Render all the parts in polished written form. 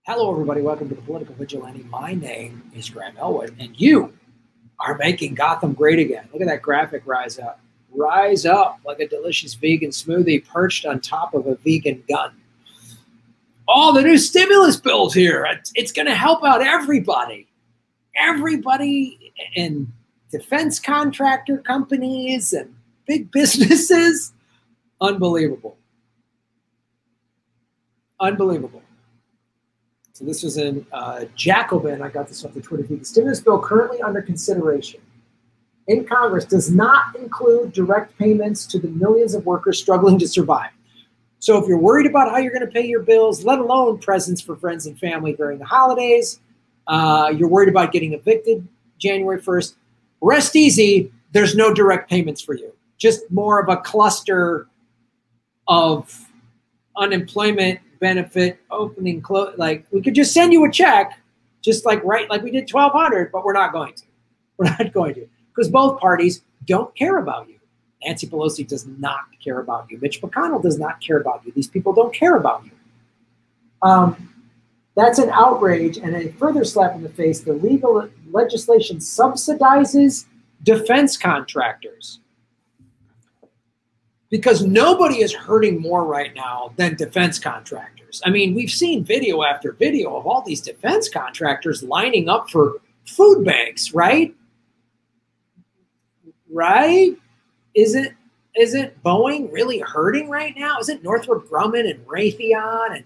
Hello, everybody. Welcome to the Political Vigilante. My name is Graham Elwood, and you are making Gotham great again. Look at that graphic rise up. Rise up like a delicious vegan smoothie perched on top of a vegan gun. All the new stimulus bills here. It's going to help out everybody. Everybody in defense contractor companies and big businesses. Unbelievable. Unbelievable. So this was in Jacobin. I got this off the Twitter feed. The stimulus bill currently under consideration in Congress does not include direct payments to the millions of workers struggling to survive. So if you're worried about how you're going to pay your bills, let alone presents for friends and family during the holidays, you're worried about getting evicted January 1st, rest easy. There's no direct payments for you. Just more of a cluster of unemployment benefit opening, close. Like we could just send you a check, just like we did $1,200, but we're not going to. We're not going to, because both parties don't care about you. Nancy Pelosi does not care about you. Mitch McConnell does not care about you. These people don't care about you. That's an outrage and a further slap in the face. The legal legislation subsidizes defense contractors. Because nobody is hurting more right now than defense contractors. I mean, we've seen video after video of all these defense contractors lining up for food banks, right? Right? Isn't Boeing really hurting right now? Isn't Northrop Grumman and Raytheon, and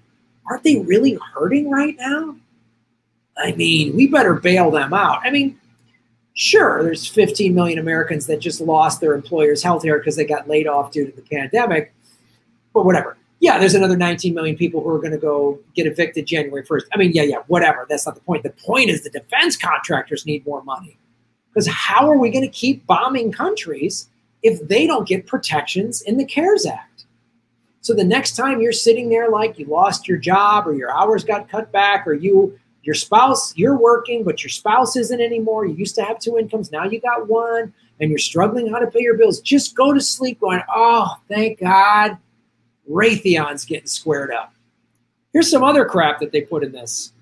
aren't they really hurting right now? I mean, we better bail them out. I mean, sure, there's 15 million Americans that just lost their employer's health care because they got laid off due to the pandemic, but whatever. Yeah, there's another 19 million people who are going to go get evicted January 1st. I mean, yeah, whatever. That's not the point. The point is the defense contractors need more money, because how are we going to keep bombing countries if they don't get protections in the CARES Act? So the next time you're sitting there like you lost your job or your hours got cut back, or your spouse, you're working, but your spouse isn't anymore. You used to have 2 incomes. Now you got 1, and you're struggling how to pay your bills. Just go to sleep going, oh, thank God, Raytheon's getting squared up. Here's some other crap that they put in this.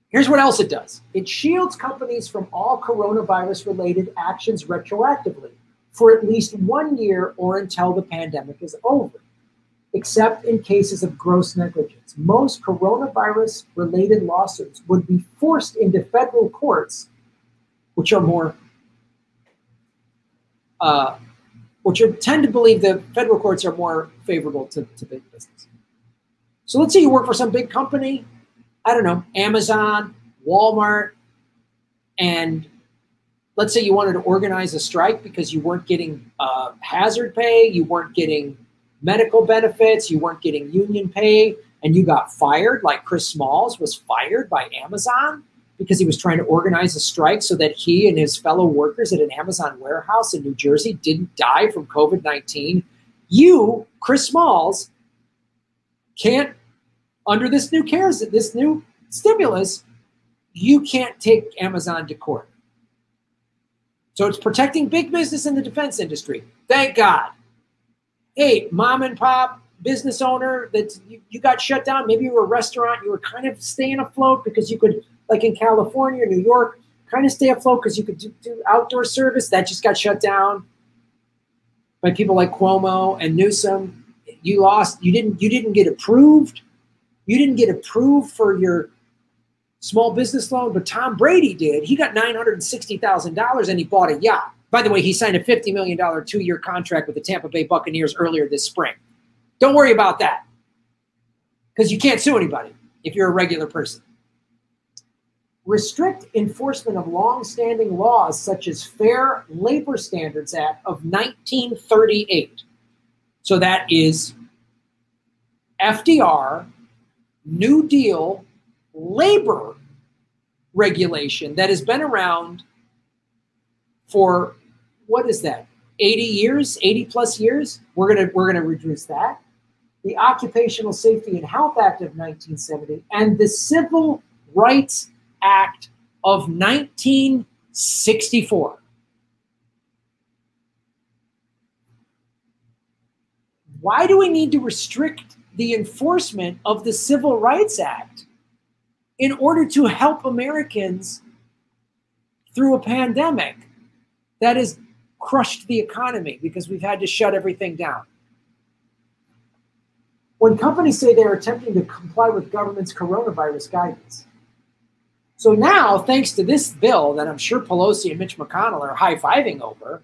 Here's what else it does. It shields companies from all coronavirus-related actions retroactively for at least 1 year or until the pandemic is over, except in cases of gross negligence. Most coronavirus-related lawsuits would be forced into federal courts, which tend to believe the federal courts are more favorable to big business. So let's say you work for some big company, I don't know, Amazon, Walmart, and let's say you wanted to organize a strike because you weren't getting hazard pay, you weren't getting medical benefits, you weren't getting union pay, and you got fired, like Chris Smalls was fired by Amazon because he was trying to organize a strike so that he and his fellow workers at an Amazon warehouse in New Jersey didn't die from COVID-19. You, Chris Smalls, can't, under this new stimulus, you can't take Amazon to court. So it's protecting big business in the defense industry. Thank God. Hey, mom and pop business owner that you got shut down. Maybe you were a restaurant. You were kind of staying afloat because you could, like in California or New York, kind of stay afloat because you could do outdoor service. That just got shut down by people like Cuomo and Newsom. You lost. You didn't get approved. You didn't get approved for your small business loan, but Tom Brady did. He got $960,000 and he bought a yacht. By the way, he signed a $50 million 2-year contract with the Tampa Bay Buccaneers earlier this spring. Don't worry about that, because you can't sue anybody if you're a regular person. Restrict enforcement of long-standing laws such as Fair Labor Standards Act of 1938. So that is FDR, New Deal, labor regulation that has been around for, what is that, 80 years, 80 plus years? We're gonna reduce that. The Occupational Safety and Health Act of 1970 and the Civil Rights Act of 1964. Why do we need to restrict the enforcement of the Civil Rights Act in order to help Americans through a pandemic that has crushed the economy because we've had to shut everything down. When companies say they're attempting to comply with government's coronavirus guidance. So now, thanks to this bill that I'm sure Pelosi and Mitch McConnell are high-fiving over,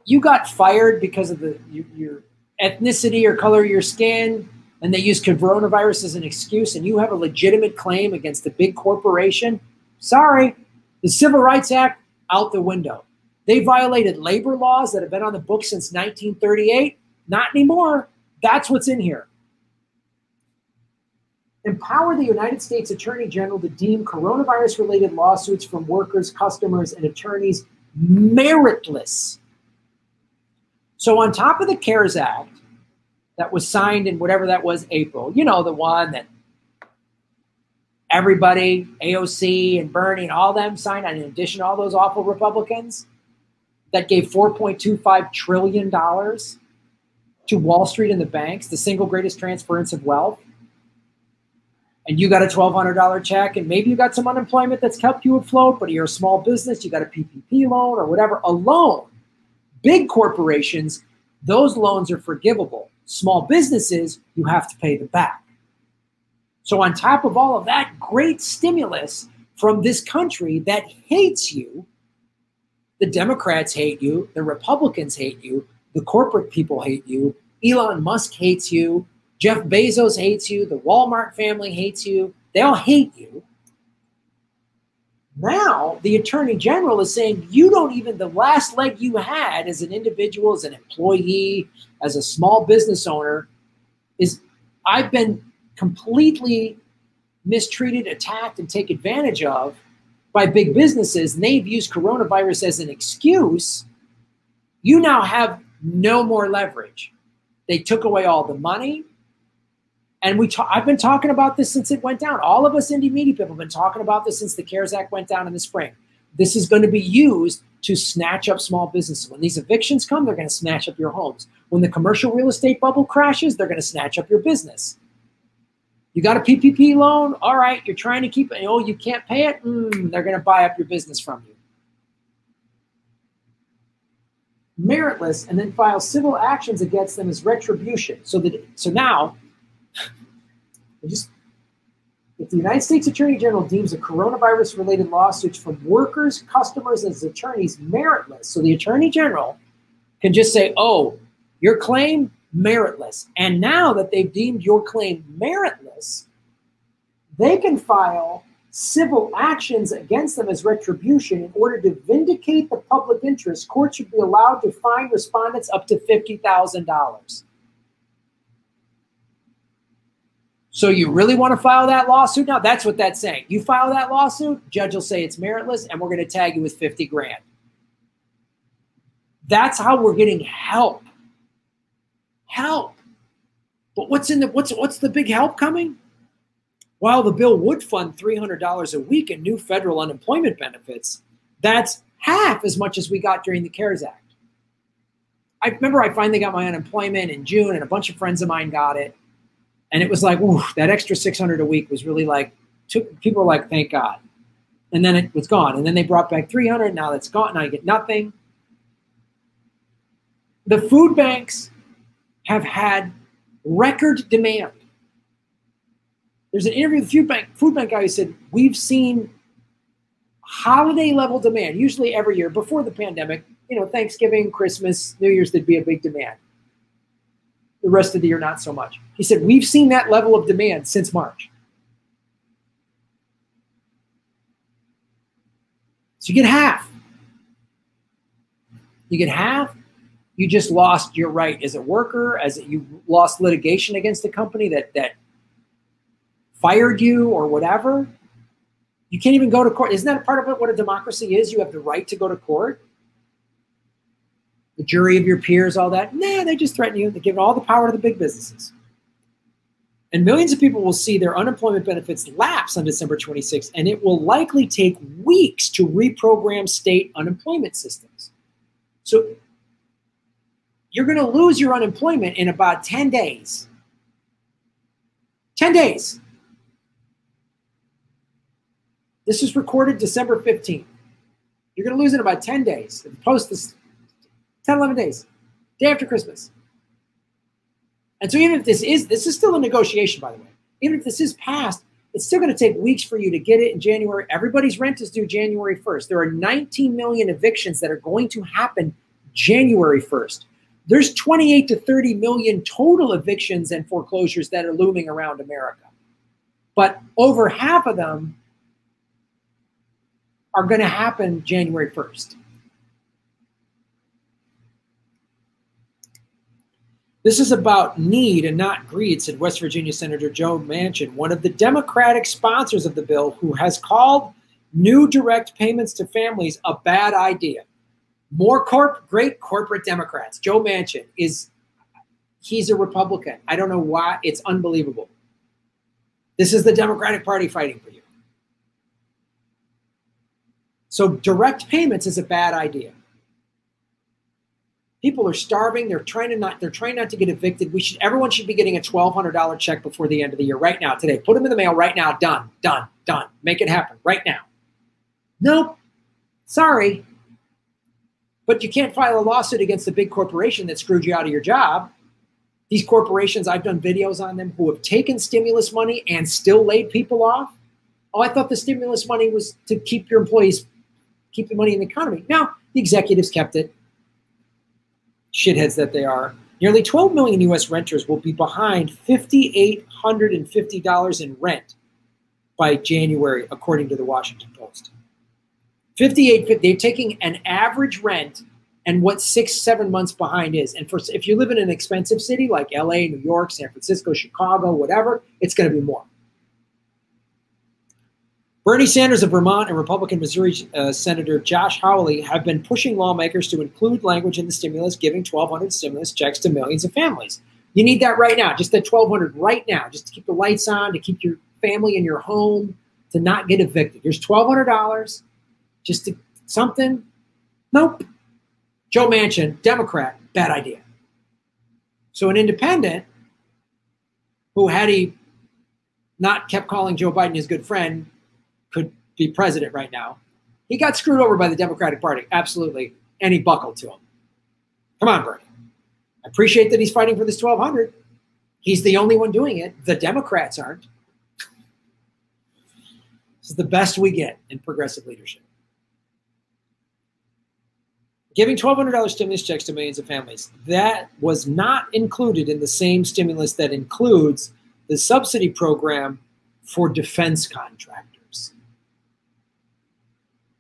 you got fired because of your ethnicity or color of your skin, and they use coronavirus as an excuse, and you have a legitimate claim against a big corporation, sorry, the Civil Rights Act, out the window. They violated labor laws that have been on the books since 1938. Not anymore. That's what's in here. Empower the United States Attorney General to deem coronavirus-related lawsuits from workers, customers, and attorneys meritless. So on top of the CARES Act that was signed in whatever that was, April, you know, the one that everybody, AOC and Bernie and all them signed on, in addition to all those awful Republicans, that gave $4.25 trillion to Wall Street and the banks, the single greatest transference of wealth. And you got a $1,200 check, and maybe you got some unemployment that's helped you afloat, but you're a small business, you got a PPP loan or whatever, a loan. Big corporations, those loans are forgivable. Small businesses, you have to pay them back. So on top of all of that great stimulus from this country that hates you, the Democrats hate you, the Republicans hate you, the corporate people hate you, Elon Musk hates you, Jeff Bezos hates you, the Walmart family hates you, they all hate you. Now, the Attorney General is saying you don't even, the last leg you had as an individual, as an employee, as a small business owner, is I've been completely mistreated, attacked, and taken advantage of by big businesses, and they've used coronavirus as an excuse. You now have no more leverage. They took away all the money. And I've been talking about this since it went down. All of us indie media people have been talking about this since the CARES Act went down in the spring. This is going to be used to snatch up small businesses. When these evictions come, they're going to snatch up your homes. When the commercial real estate bubble crashes, they're going to snatch up your business. You got a PPP loan? All right, you're trying to keep it. Oh, you can't pay it? They're going to buy up your business from you. Meritless, and then file civil actions against them as retribution. So now, if the United States Attorney General deems a coronavirus-related lawsuits from workers, customers, and attorneys meritless, so the Attorney General can just say, oh, your claim, meritless. And now that they've deemed your claim meritless, they can file civil actions against them as retribution in order to vindicate the public interest. Courts should be allowed to fine respondents up to $50,000. So you really want to file that lawsuit now? That's what that's saying. You file that lawsuit, judge will say it's meritless, and we're going to tag you with 50 grand. That's how we're getting help. Help. But what's the big help coming? While the bill would fund $300 a week in new federal unemployment benefits, that's half as much as we got during the CARES Act. I remember I finally got my unemployment in June, and a bunch of friends of mine got it. And it was like, ooh, that extra $600 a week was really like, people were like, thank God. And then it was gone. And then they brought back $300. Now that's gone. Now you get nothing. The food banks have had record demand. There's an interview with the food bank guy who said, we've seen holiday level demand, usually every year before the pandemic, Thanksgiving, Christmas, New Year's, there'd be a big demand. The rest of the year, not so much. He said, we've seen that level of demand since March. So you get half. You get half. You just lost your right as a worker, you lost litigation against the company that fired you or whatever. You can't even go to court. Isn't that a part of it, what a democracy is? You have the right to go to court. The jury of your peers, all that. Nah, they just threaten you. They give all the power to the big businesses. And millions of people will see their unemployment benefits lapse on December 26th, and it will likely take weeks to reprogram state unemployment systems. So you're going to lose your unemployment in about 10 days. 10 days. This is recorded December 15th. You're going to lose it in about 10 days. Post this 10, 11 days. Day after Christmas. And so even if this is still a negotiation, by the way. Even if this is passed, it's still going to take weeks for you to get it in January. Everybody's rent is due January 1st. There are 19 million evictions that are going to happen January 1st. There's 28 to 30 million total evictions and foreclosures that are looming around America. But over half of them are going to happen January 1st. This is about need and not greed, said West Virginia Senator Joe Manchin, one of the Democratic sponsors of the bill, who has called new direct payments to families a bad idea. More great corporate Democrats. Joe Manchin he's a Republican. I don't know why. It's unbelievable. This is the Democratic Party fighting for you. So direct payments is a bad idea. People are starving. They're trying not to get evicted. Everyone should be getting a $1,200 check before the end of the year, right now, today. Put them in the mail right now. Done, done, done. Make it happen right now. Nope. Sorry. But you can't file a lawsuit against a big corporation that screwed you out of your job. These corporations, I've done videos on them, who have taken stimulus money and still laid people off. Oh, I thought the stimulus money was to keep your employees, keep the money in the economy. No, the executives kept it. Shitheads that they are. Nearly 12 million U.S. renters will be behind $5,850 in rent by January, according to the Washington Post. They're taking an average rent and what 6-7 months behind is. And if you live in an expensive city like LA, New York, San Francisco, Chicago, whatever, it's going to be more. Bernie Sanders of Vermont and Republican Missouri Senator Josh Hawley have been pushing lawmakers to include language in the stimulus, giving 1,200 stimulus checks to millions of families. You need that right now, just that 1,200 right now, just to keep the lights on, to keep your family in your home, to not get evicted. Here's $1,200, just to something. Nope. Joe Manchin, Democrat, bad idea. So an independent who, had he not kept calling Joe Biden his good friend, could be president right now. He got screwed over by the Democratic Party, absolutely, and he buckled to him. Come on, Bernie. I appreciate that he's fighting for this 1,200. He's the only one doing it. The Democrats aren't. This is the best we get in progressive leadership. Giving $1,200 stimulus checks to millions of families. That was not included in the same stimulus that includes the subsidy program for defense contractors.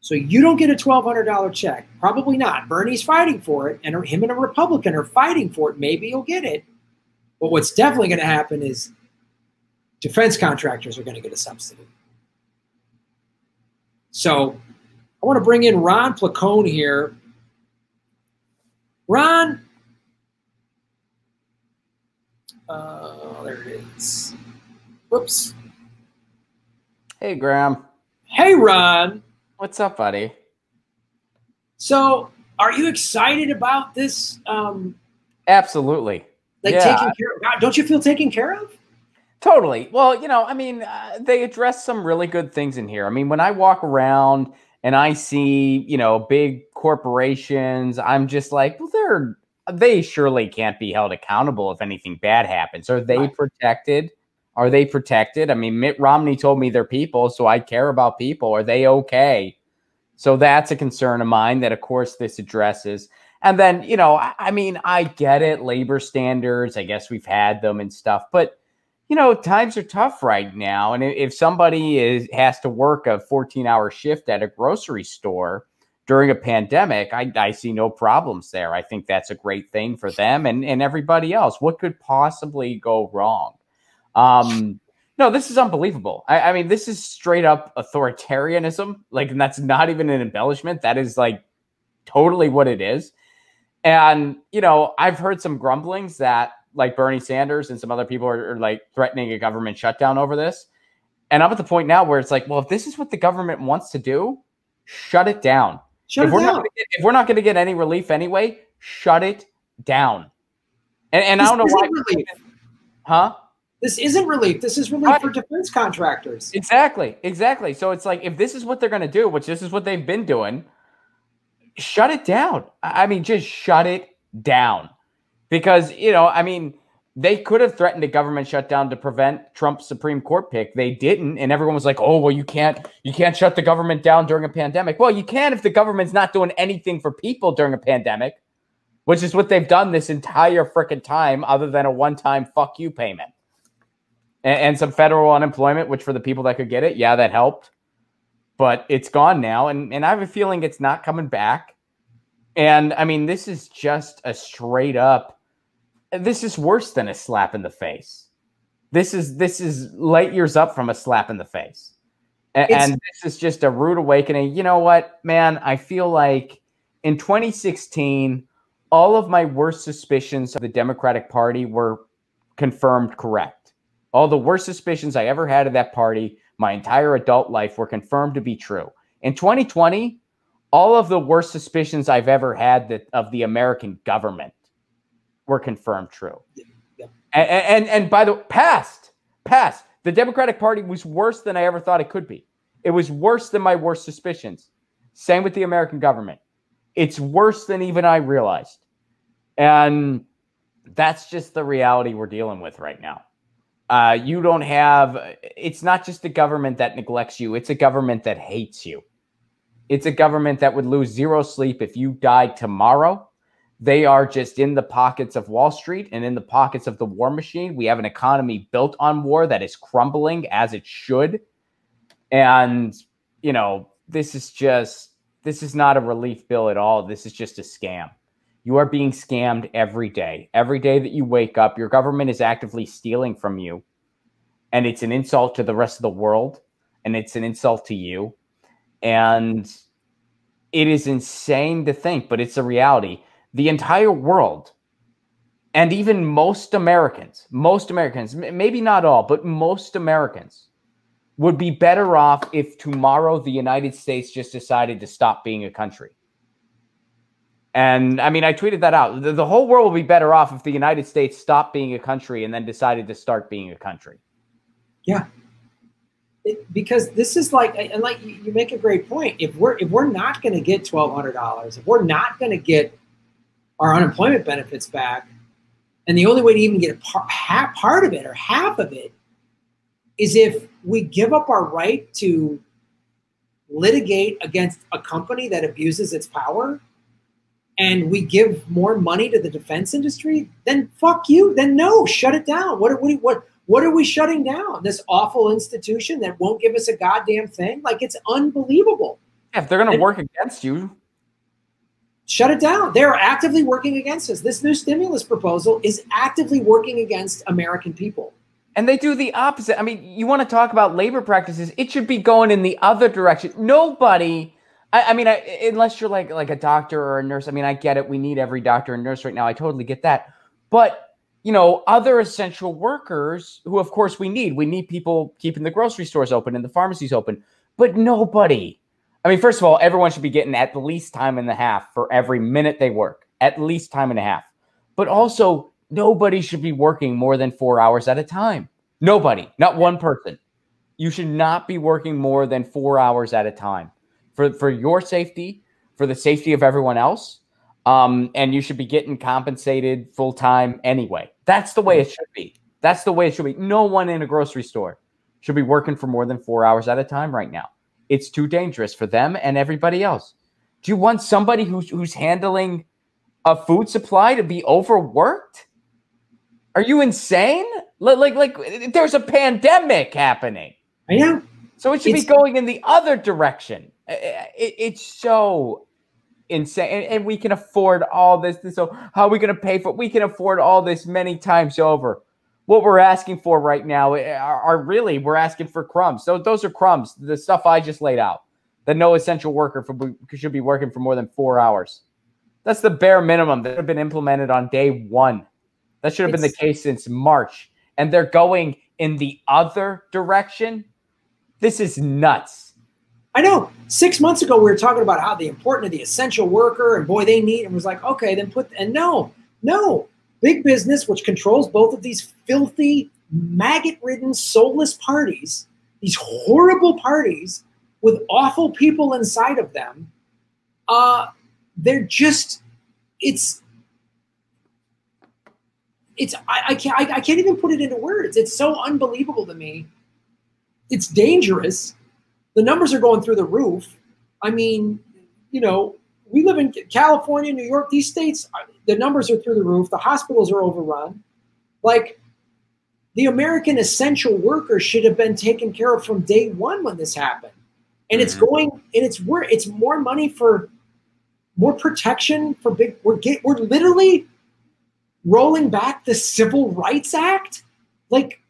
So you don't get a $1,200 check. Probably not. Bernie's fighting for it, and him and a Republican are fighting for it. Maybe you'll get it. But what's definitely going to happen is defense contractors are going to get a subsidy. So I want to bring in Ron Placone here. Ron, there it is. Whoops. Hey, Graham. Hey, Ron. What's up, buddy? So, are you excited about this? Absolutely. Like taking care of, don't you feel taken care of? Totally. Well, I mean, they address some really good things in here. I mean, when I walk around and I see, big corporations, I'm just like, well, they surely can't be held accountable if anything bad happens. Are they protected? Are they protected? I mean, Mitt Romney told me they're people, so I care about people. Are they okay? So that's a concern of mine that, of course, this addresses. And then, I mean, I get it. Labor standards, I guess we've had them and stuff. But, times are tough right now. And if somebody has to work a 14-hour shift at a grocery store during a pandemic, I see no problems there. I think that's a great thing for them and everybody else. What could possibly go wrong? No, this is unbelievable. I mean, this is straight up authoritarianism. Like, and that's not even an embellishment. That is like totally what it is. And, I've heard some grumblings that like Bernie Sanders and some other people are like threatening a government shutdown over this. And I'm at the point now where it's like, well, if this is what the government wants to do, shut it down. If we're not going to get any relief anyway, shut it down. And I don't know why. Relief. Huh? This isn't relief. This is relief for defense contractors. Exactly. So it's like, if this is what they're going to do, which this is what they've been doing, shut it down. I mean, just shut it down. Because, they could have threatened a government shutdown to prevent Trump's Supreme Court pick. They didn't. And everyone was like, oh, well, you can't shut the government down during a pandemic. Well, you can if the government's not doing anything for people during a pandemic, which is what they've done this entire freaking time, other than a one-time fuck you payment. And some federal unemployment, which for the people that could get it, yeah, that helped. But it's gone now. And I have a feeling it's not coming back. And, this is just a straight up, this is worse than a slap in the face. This is light years up from a slap in the face. And this is just a rude awakening. You know what, man? I feel like in 2016, all of my worst suspicions of the Democratic Party were confirmed correct. All the worst suspicions I ever had of that party, my entire adult life, were confirmed to be true. In 2020, all of the worst suspicions I've ever had of the American government were confirmed true. Yeah. And by the way, past, the Democratic Party was worse than I ever thought it could be. It was worse than my worst suspicions. Same with the American government. It's worse than even I realized. And that's just the reality we're dealing with right now. It's not just a government that neglects you. It's a government that hates you. It's a government that would lose zero sleep if you died tomorrow. They are just in the pockets of Wall Street and in the pockets of the war machine. We have an economy built on war that is crumbling as it should. And, this is not a relief bill at all. This is just a scam. You are being scammed every day. Every day that you wake up, your government is actively stealing from you. And it's an insult to the rest of the world. And it's an insult to you. And it is insane to think, but it's a reality. The entire world, and even most Americans, maybe not all, but most Americans would be better off if tomorrow the United States just decided to stop being a country. And I tweeted that out. The whole world will be better off if the United States stopped being a country and then decided to start being a country. Yeah. Because this is like you make a great point. If we're not going to get $1,200, if we're not going to get our unemployment benefits back, and the only way to even get part of it or half of it is if we give up our right to litigate against a company that abuses its power, and we give more money to the defense industry, then fuck you. Then no, shut it down. What are we shutting down? This awful institution that won't give us a goddamn thing? Like, it's unbelievable. Yeah, if they're going to work against you, shut it down. They're actively working against us. This new stimulus proposal is actively working against American people. And they do the opposite. You want to talk about labor practices, it should be going in the other direction. Nobody, unless you're like a doctor or a nurse, I get it. We need every doctor and nurse right now. I totally get that. But, other essential workers who, of course, we need people keeping the grocery stores open and the pharmacies open. But nobody. First of all, everyone should be getting at least time and a half for every minute they work. At least time and a half. But also, nobody should be working more than 4 hours at a time. Nobody. Not one person. You should not be working more than 4 hours at a time. For your safety, for the safety of everyone else. And you should be getting compensated full-time anyway. That's the way it should be. That's the way it should be. No one in a grocery store should be working for more than 4 hours at a time right now. It's too dangerous for them and everybody else. Do you want somebody who's handling a food supply to be overworked? Are you insane? Like there's a pandemic happening. I know. So it should be going in the other direction. It's so insane. And we can afford all this. So how are we going to pay for it? We can afford all this many times over. What we're asking for right now we're asking for crumbs. So those are crumbs. The stuff I just laid out. That no essential worker should be working for more than 4 hours. That's the bare minimum that should have been implemented on day one. That should have been the case since March. And they're going in the other direction. This is nuts. I know. 6 months ago, we were talking about how the importance of the essential worker and boy, they need, and was like, okay, then no, No, big business, which controls both of these filthy, maggot-ridden, soulless parties, these horrible parties with awful people inside of them, they're just, I can't even put it into words. It's so unbelievable to me. It's dangerous. The numbers are going through the roof. I mean, you know, we live in California, New York, these states, the numbers are through the roof. The hospitals are overrun. Like, the American essential workers should have been taken care of from day one when this happened. And it's going, and it's more money for more protection for big, we're literally rolling back the Civil Rights Act. Like,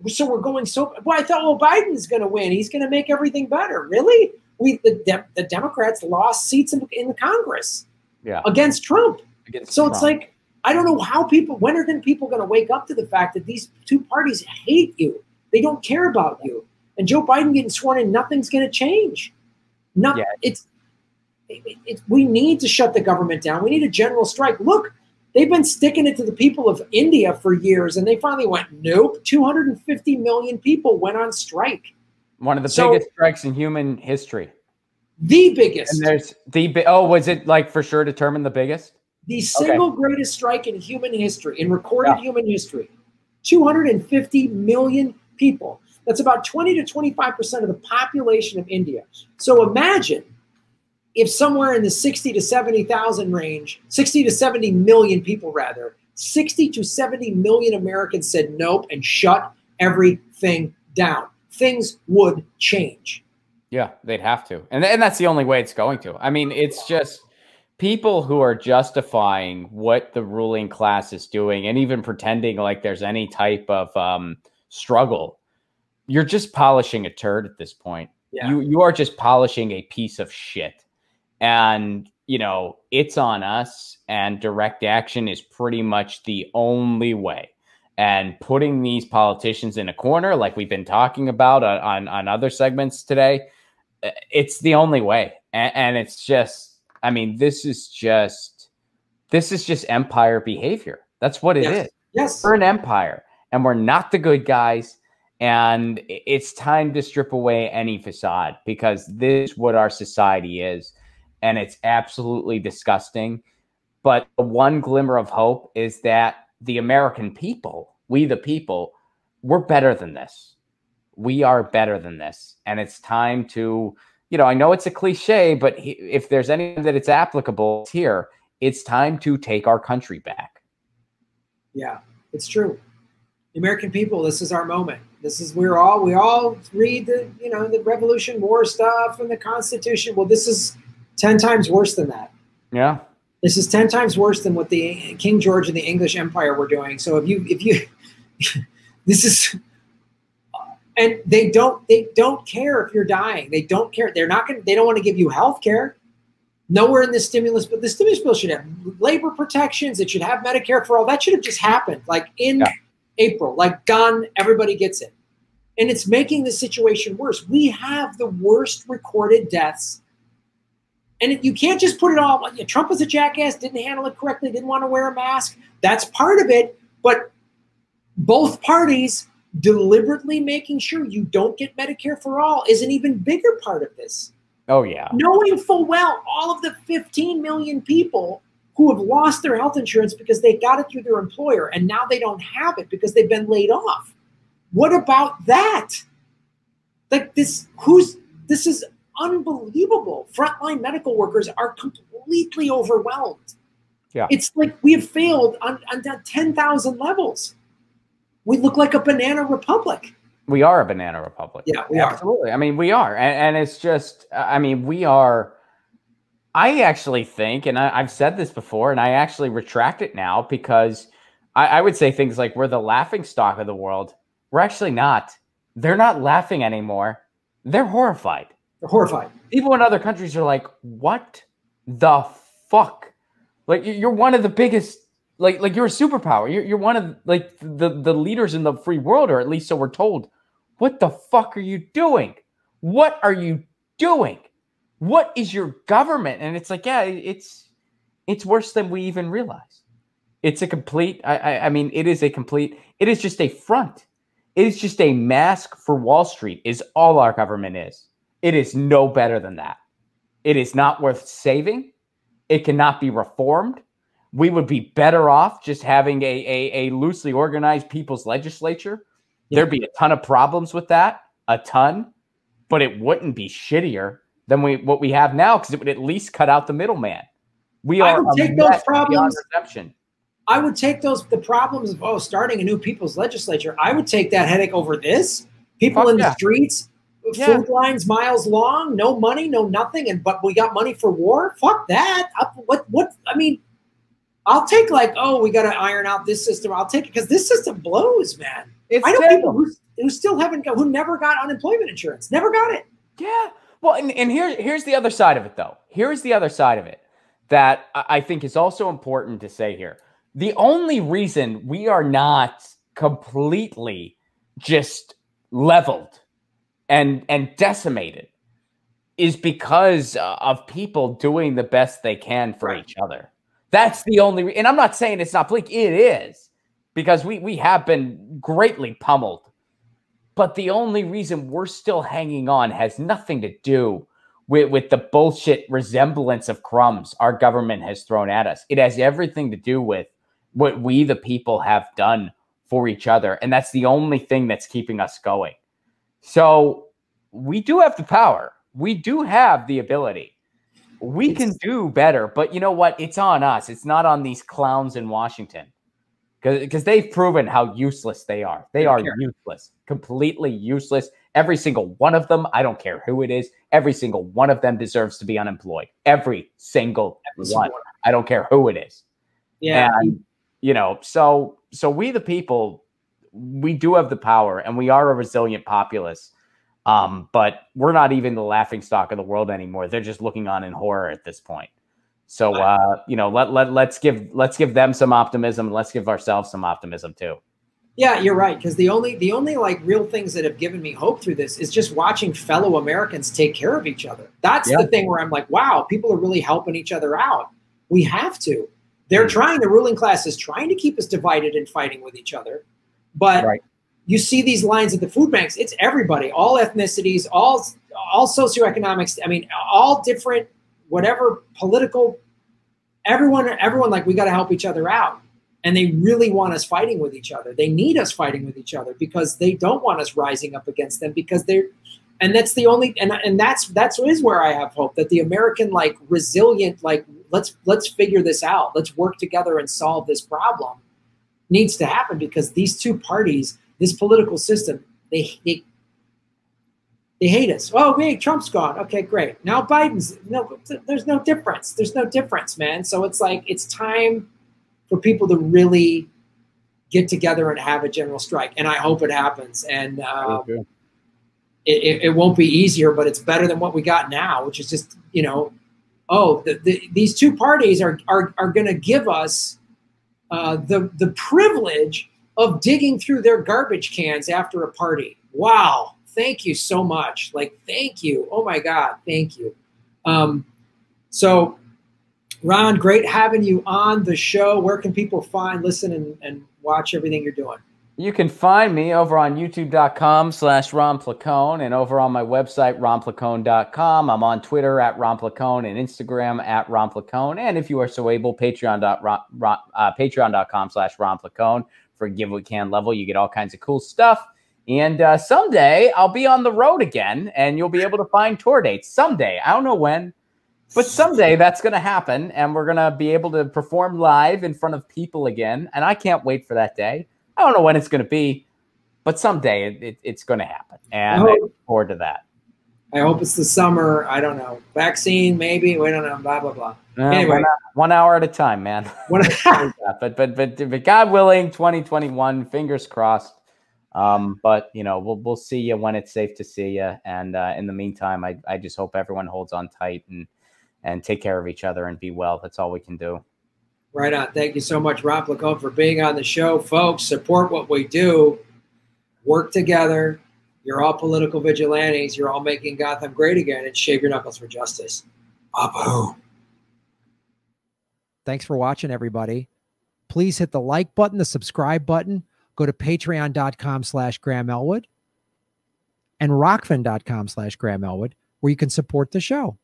so we're going well, I thought, well, Biden's going to win. He's going to make everything better. Really? The Democrats lost seats in the Congress against Trump. It's like, I don't know how when are people going to wake up to the fact that these two parties hate you? They don't care about you. And Joe Biden getting sworn in, nothing's going to change. We need to shut the government down. We need a general strike. Look, they've been sticking it to the people of India for years, and they finally went, nope. 250 million people went on strike. One of the biggest strikes in human history. The biggest. And there's was it like for sure determined the biggest? The single greatest strike in human history, in recorded human history. 250 million people. That's about 20 to 25% of the population of India. So imagine if somewhere in the 60 to 70,000 range, 60 to 70 million people rather, 60 to 70 million Americans said nope and shut everything down. Things would change. Yeah, they'd have to. And that's the only way it's going to. I mean, it's just people who are justifying what the ruling class is doing and even pretending like there's any type of struggle. You're just polishing a turd at this point. Yeah. You are just polishing a piece of shit. And, you know, it's on us, and direct action is pretty much the only way. And putting these politicians in a corner, like we've been talking about on other segments today, it's the only way. And it's just, I mean, this is just empire behavior. That's what it is. Yes. We're an empire, and we're not the good guys. And it's time to strip away any facade, because this is what our society is. And it's absolutely disgusting. But the one glimmer of hope is that the American people, we the people, we're better than this. We are better than this. And it's time to, you know, I know it's a cliche, but if there's anything that it's applicable, it's here. It's time to take our country back. Yeah, it's true. The American people, this is our moment. This is, we all read the, you know, the Revolution War stuff and the Constitution. Well, this is 10 times worse than that. Yeah. This is 10 times worse than what the King George and the English Empire were doing. So if you this is, and they don't care if you're dying. They don't care. They don't want to give you health care. Nowhere in the stimulus, but the stimulus bill should have labor protections. It should have Medicare for all. That should have just happened like in April, like done, everybody gets it. And it's making the situation worse. We have the worst recorded deaths. And you can't just put it all, Trump was a jackass, didn't handle it correctly, didn't want to wear a mask. That's part of it. But both parties deliberately making sure you don't get Medicare for all is an even bigger part of this. Oh, yeah. Knowing full well all of the 15 million people who have lost their health insurance because they got it through their employer and now they don't have it because they've been laid off. What about that? Like this is unbelievable. Frontline medical workers are completely overwhelmed. Yeah. It's like we have failed on 10,000 levels. We look like a banana republic. We are a banana republic. Yeah, we Absolutely. I mean, we are. And it's just, I mean, we are. I actually think, and I've said this before, and I actually retract it now, because I would say things like we're the laughing stock of the world. We're actually not. They're not laughing anymore. They're horrified. They're horrified. People in other countries are like, what the fuck? Like, you're one of the biggest, like you're a superpower. You're one of like the leaders in the free world, or at least so we're told. What the fuck are you doing? What are you doing? What is your government? And it's like, yeah, it's worse than we even realized. It's a complete, I mean, it is just a front. It is just a mask for Wall Street is all our government is. It is no better than that. It is not worth saving. It cannot be reformed. We would be better off just having a loosely organized people's legislature. Yeah. There'd be a ton of problems with that, a ton, but it wouldn't be shittier than what we have now because it would at least cut out the middleman. I would take those problems. I would take the problems of starting a new people's legislature. I would take that headache over this. People in the streets, food lines miles long, no money, no nothing, but we got money for war. Fuck that. What? I mean, I'll take we got to iron out this system. I'll take it because this system blows, man. I know people who still who never got unemployment insurance, never got it. Yeah. Well, and here's the other side of it, though. Here's the other side of it that I think is also important to say here. The only reason we are not completely just leveled and decimated is because of people doing the best they can for each other. That's the only and I'm not saying it's not bleak. It is, because we have been greatly pummeled. But the only reason we're still hanging on has nothing to do with the bullshit resemblance of crumbs our government has thrown at us. It has everything to do with what we, the people, have done for each other. And that's the only thing that's keeping us going. So we do have the power. We do have the ability. We can do better. But you know what? It's on us. It's not on these clowns in Washington. Because they've proven how useless they are. They are useless. Completely useless. Every single one of them, I don't care who it is, every single one of them deserves to be unemployed. Every single one. I don't care who it is. Yeah. And, so we the people, we do have the power, and we are a resilient populace. But we're not even the laughingstock of the world anymore. They're just looking on in horror at this point. So, let's give them some optimism, and let's give ourselves some optimism too. Yeah, you're right. Because the only real things that have given me hope through this is just watching fellow Americans take care of each other. That's the thing where I'm like, wow, people are really helping each other out. We have to. They're trying, the ruling class is trying to keep us divided and fighting with each other. But you see these lines at the food banks. It's everybody, all ethnicities, all socioeconomics. I mean, all different, whatever political, everyone like, we got to help each other out. And they really want us fighting with each other. They need us fighting with each other because they don't want us rising up against them, because and that's the only, and that's where I have hope that the American, resilient, let's figure this out. Let's work together and solve this problem needs to happen, because these two parties, this political system, they hate us. Oh, wait, Trump's gone. Okay, great. Now Biden's, there's no difference. There's no difference, man. So it's it's time for people to really get together and have a general strike. And I hope it happens. And it won't be easier, but it's better than what we got now, which is just, these two parties are going to give us the privilege of digging through their garbage cans after a party. Wow. Thank you so much. Thank you. Oh my God. Thank you. So Ron, great having you on the show. Where can people find, listen, and watch everything you're doing? You can find me over on youtube.com/Ron Placone, and over on my website, ronplacone.com. I'm on Twitter at Ron Placone and Instagram at Ron Placone. And if you are so able, patreon.com/Ron Placone for a give what can level. You get all kinds of cool stuff. And someday I'll be on the road again, and you'll be able to find tour dates. Someday. I don't know when. But someday that's going to happen, and we're going to be able to perform live in front of people again. And I can't wait for that day. I don't know when it's going to be, but someday it's going to happen. And I look forward to that. I hope it's the summer. I don't know. Vaccine, maybe. We don't know. Blah, blah, blah. Anyway. 1 hour at a time, man. But God willing, 2021, fingers crossed. But, we'll see you when it's safe to see you. And in the meantime, I just hope everyone holds on tight and take care of each other and be well. That's all we can do. Right on. Thank you so much, Ron Placone, for being on the show. Folks, support what we do. Work together. You're all political vigilantes. You're all making Gotham great again. And shave your knuckles for justice. Abu. Thanks for watching, everybody. Please hit the like button, the subscribe button. Go to patreon.com/Graham Elwood and rockfin.com/Graham Elwood, where you can support the show.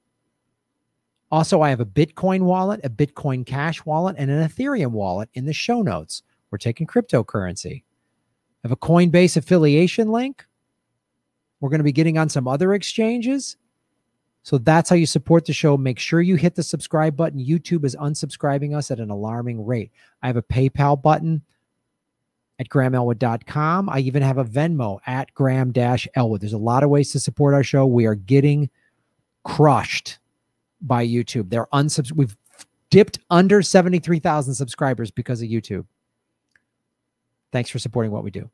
Also, I have a Bitcoin wallet, a Bitcoin Cash wallet, and an Ethereum wallet in the show notes. We're taking cryptocurrency. I have a Coinbase affiliation link. We're going to be getting on some other exchanges. So that's how you support the show. Make sure you hit the subscribe button. YouTube is unsubscribing us at an alarming rate. I have a PayPal button at GrahamElwood.com. I even have a Venmo at Graham-Elwood. There's a lot of ways to support our show. We are getting crushed by YouTube. We've dipped under 73,000 subscribers because of YouTube. Thanks for supporting what we do.